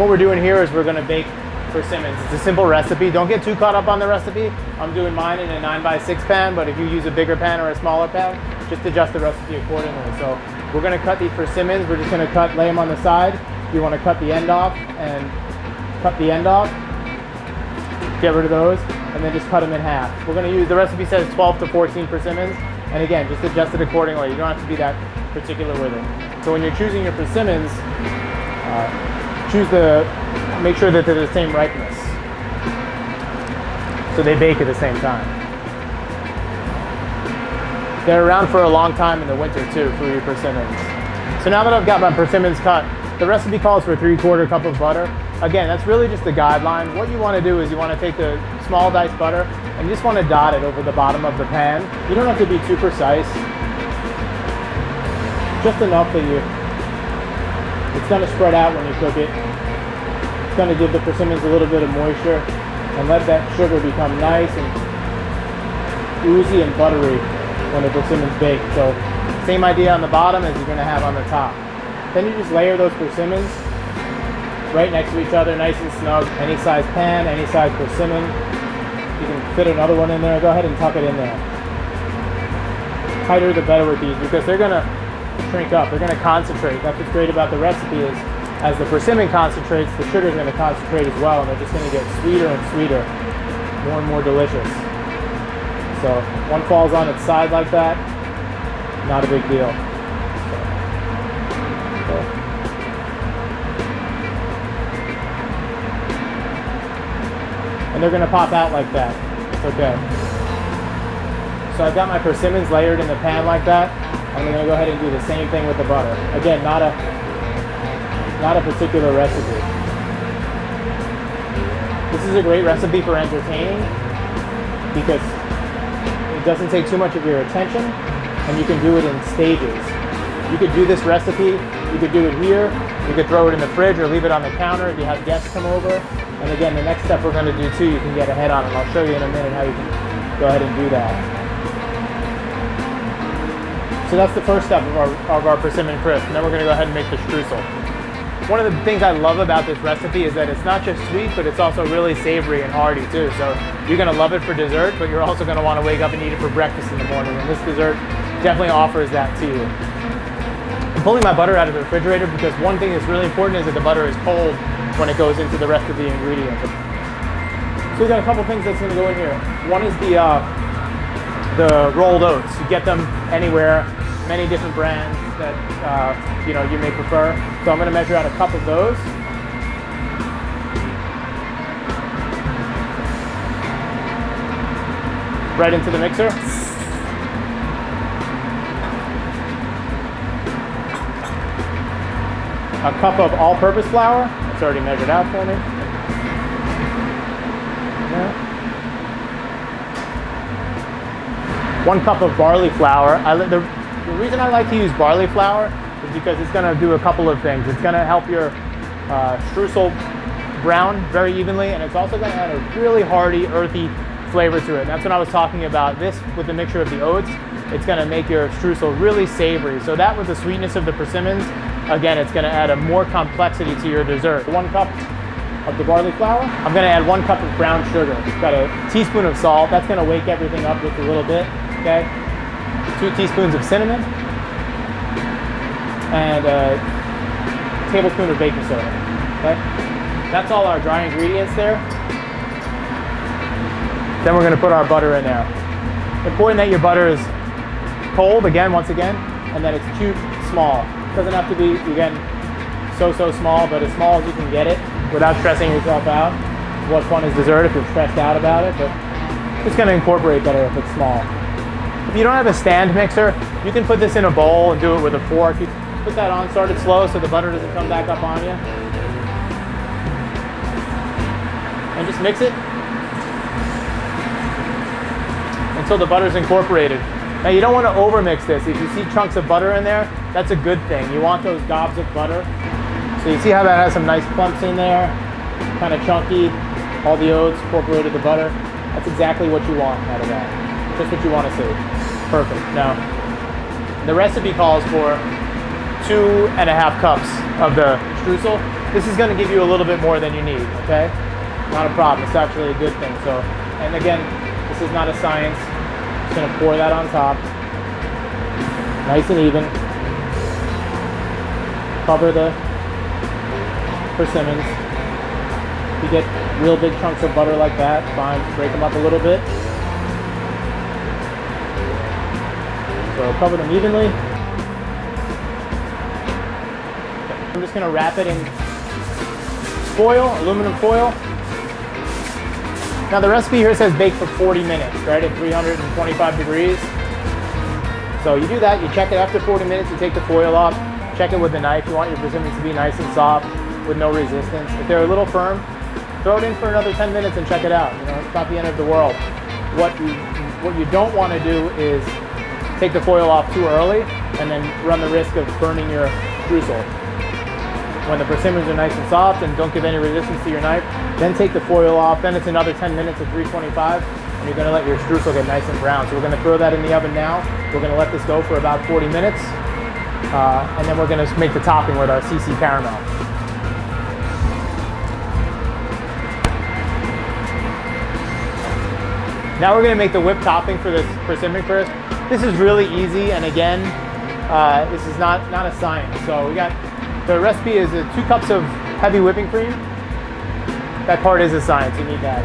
what we're doing here is we're gonna bake persimmons. It's a simple recipe. Don't get too caught up on the recipe. I'm doing mine in a 9x6 pan, but if you use a bigger pan or a smaller pan, just adjust the recipe accordingly. So we're gonna cut these persimmons. We're just gonna lay them on the side. You wanna cut the end off and cut the end off. Get rid of those, and then just cut them in half. We're gonna use, the recipe says 12 to 14 persimmons, and again, just adjust it accordingly. You don't have to be that particular with it. So when you're choosing your persimmons, make sure that they're the same ripeness, so they bake at the same time. They're around for a long time in the winter too, fruity persimmons. So now that I've got my persimmons cut, the recipe calls for 3/4 cup of butter. Again, that's really just the guideline. What you want to do is you want to take the small diced butter and you just want to dot it over the bottom of the pan. You don't have to be too precise. Just enough that it's going to spread out when you cook it. It's going to give the persimmons a little bit of moisture and let that sugar become nice and oozy and buttery when the persimmons bake. So same idea on the bottom as you're going to have on the top. Then you just layer those persimmons right next to each other, nice and snug. Any size pan, any size persimmon. You can fit another one in there. Go ahead and tuck it in there. Tighter the better with these because they're going to shrink up. They're going to concentrate. That's what's great about the recipe is as the persimmon concentrates, the sugar is going to concentrate as well, and they're just going to get sweeter and sweeter, more and more delicious. So one falls on its side like that, not a big deal. And they're going to pop out like that. It's okay. So I've got my persimmons layered in the pan like that. I'm going to go ahead and do the same thing with the butter. Again, not a particular recipe. This is a great recipe for entertaining because it doesn't take too much of your attention and you can do it in stages. You could do this recipe, you could do it here, you could throw it in the fridge or leave it on the counter if you have guests come over. And again, the next step we're going to do too, you can get ahead on it. I'll show you in a minute how you can go ahead and do that. So that's the first step of our persimmon crisp, and then we're going to go ahead and make the streusel. One of the things I love about this recipe is that it's not just sweet, but it's also really savory and hearty too. So you're going to love it for dessert, but you're also going to want to wake up and eat it for breakfast in the morning, and this dessert definitely offers that to you. I'm pulling my butter out of the refrigerator because one thing that's really important is that the butter is cold when it goes into the rest of the ingredients. So we've got a couple things that's going to go in here. One is the rolled oats. You get them anywhere, many different brands that you may prefer. So I'm going to measure out a cup of those. Right into the mixer. A cup of all-purpose flour. It's already measured out for me. Yeah. 1 cup of barley flour. The reason I like to use barley flour is because it's going to do a couple of things. It's going to help your streusel brown very evenly, and it's also going to add a really hearty, earthy flavor to it. And that's what I was talking about. This, with the mixture of the oats, it's going to make your streusel really savory. So that with the sweetness of the persimmons, again, it's going to add a more complexity to your dessert. 1 cup of the barley flour. I'm going to add 1 cup of brown sugar. Got a teaspoon of salt. That's going to wake everything up just a little bit. Okay. 2 teaspoons of cinnamon and a tablespoon of baking soda. Okay. That's all our dry ingredients there. Then we're going to put our butter in there. Important that your butter is cold, once again, and that it's cube small. It doesn't have to be, again, so small, but as small as you can get it without stressing yourself out. What fun is dessert if you're stressed out about it, but it's going to incorporate better if it's small. If you don't have a stand mixer, you can put this in a bowl and do it with a fork. You put that on, start it slow so the butter doesn't come back up on you. And just mix it until the butter's incorporated. Now you don't want to overmix this. If you see chunks of butter in there, that's a good thing. You want those gobs of butter. So you see how that has some nice clumps in there, kind of chunky, all the oats incorporated the butter. That's exactly what you want out of that. Just what you want to see. Perfect. Now, the recipe calls for 2.5 cups of the streusel. This is going to give you a little bit more than you need, okay? Not a problem. It's actually a good thing. So, and again, this is not a science. Just going to pour that on top. Nice and even. Cover the persimmons. If you get real big chunks of butter like that, fine. Break them up a little bit. So cover them evenly. I'm just going to wrap it in foil, aluminum foil. Now the recipe here says bake for 40 minutes, right, at 325 degrees. So you do that, you check it after 40 minutes, you take the foil off, check it with the knife. You want your persimmons to be nice and soft with no resistance. If they're a little firm, throw it in for another 10 minutes and check it out. You know, it's not the end of the world. What you don't want to do is take the foil off too early and then run the risk of burning your streusel. When the persimmons are nice and soft and don't give any resistance to your knife, then take the foil off. Then it's another 10 minutes at 325, and you're going to let your streusel get nice and brown. So we're going to throw that in the oven now. We're going to let this go for about 40 minutes, and then we're going to make the topping with our CC caramel. Now we're going to make the whipped topping for this persimmon crisp. This is really easy, and again, this is not a science. So we got, the recipe is 2 cups of heavy whipping cream. That part is a science, you need that.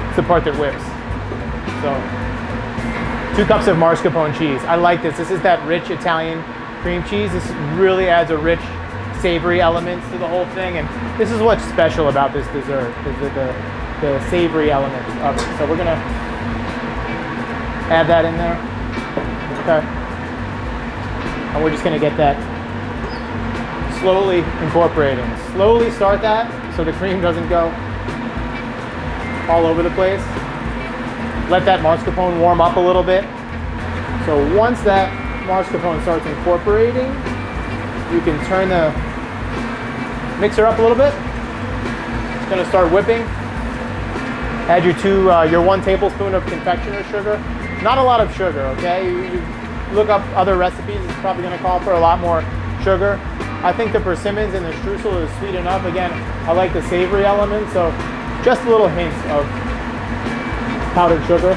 It's the part that whips. So 2 cups of mascarpone cheese. I like this. This is that rich Italian cream cheese. This really adds a rich, savory elements to the whole thing. And this is what's special about this dessert, is the savory elements of it. So we're gonna add that in there. Okay. And we're just gonna get that slowly incorporating. Slowly start that so the cream doesn't go all over the place. Let that mascarpone warm up a little bit. So once that mascarpone starts incorporating, you can turn the mixer up a little bit. It's going to start whipping. Add your 1 tablespoon of confectioner's sugar. Not a lot of sugar, okay? You look up other recipes, it's probably going to call for a lot more sugar. I think the persimmons and the streusel is sweet enough. Again, I like the savory element, so just a little hint of powdered sugar.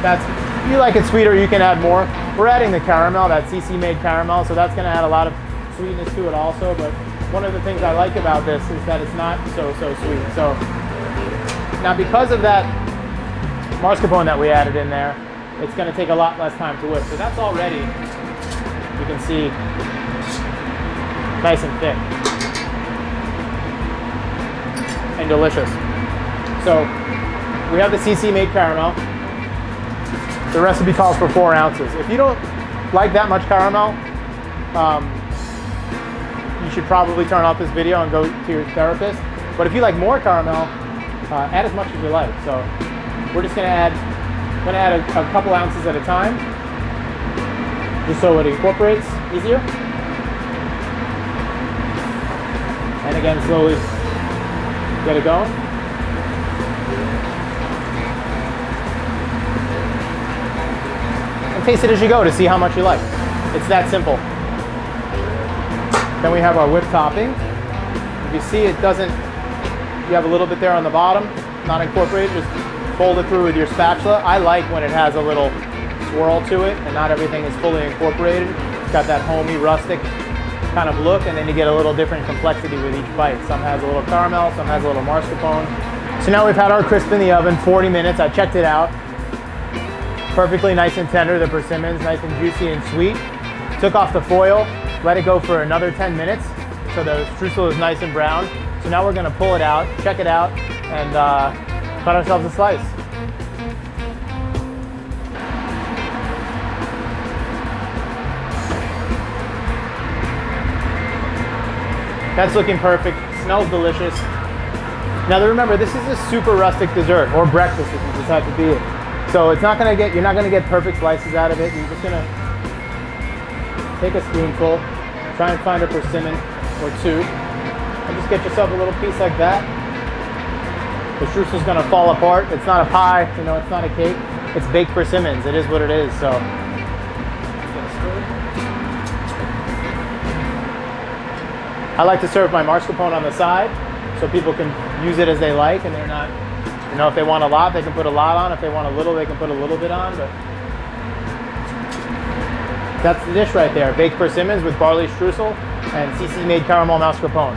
If you like it sweeter, you can add more. We're adding the caramel, that CC made caramel, so that's going to add a lot of sweetness to it also. But one of the things I like about this is that it's not so sweet. So now, because of that mascarpone that we added in there, it's going to take a lot less time to whip. So that's all ready. You can see nice and thick and delicious. So we have the CC made caramel. The recipe calls for 4 ounces. If you don't like that much caramel, you should probably turn off this video and go to your therapist. But if you like more caramel, add as much as you like. So we're just going to add a couple ounces at a time, just so it incorporates easier. And again, slowly get it going. And taste it as you go to see how much you like. It's that simple. Then we have our whipped topping. If you see, it doesn't, you have a little bit there on the bottom, not incorporated, just fold it through with your spatula. I like when it has a little swirl to it and not everything is fully incorporated. It's got that homey, rustic kind of look, and then you get a little different complexity with each bite. Some has a little caramel, some has a little mascarpone. So now we've had our crisp in the oven 40 minutes. I checked it out. Perfectly nice and tender, the persimmons, nice and juicy and sweet. Took off the foil, let it go for another 10 minutes. So the streusel is nice and brown. So now we're gonna pull it out, check it out, and cut ourselves a slice. That's looking perfect, smells delicious. Now remember, this is a super rustic dessert, or breakfast if you decide to be it. So it's not gonna get, you're not gonna get perfect slices out of it. You're just gonna take a spoonful, try and find a persimmon or 2, and just get yourself a little piece like that. The streusel's gonna fall apart. It's not a pie, you know, it's not a cake. It's baked persimmons, it is what it is, so. Just gonna stir. I like to serve my mascarpone on the side so people can use it as they like, and they're not, you know, if they want a lot, they can put a lot on. If they want a little, they can put a little bit on. But that's the dish right there. Baked persimmons with barley streusel and CC made caramel mascarpone.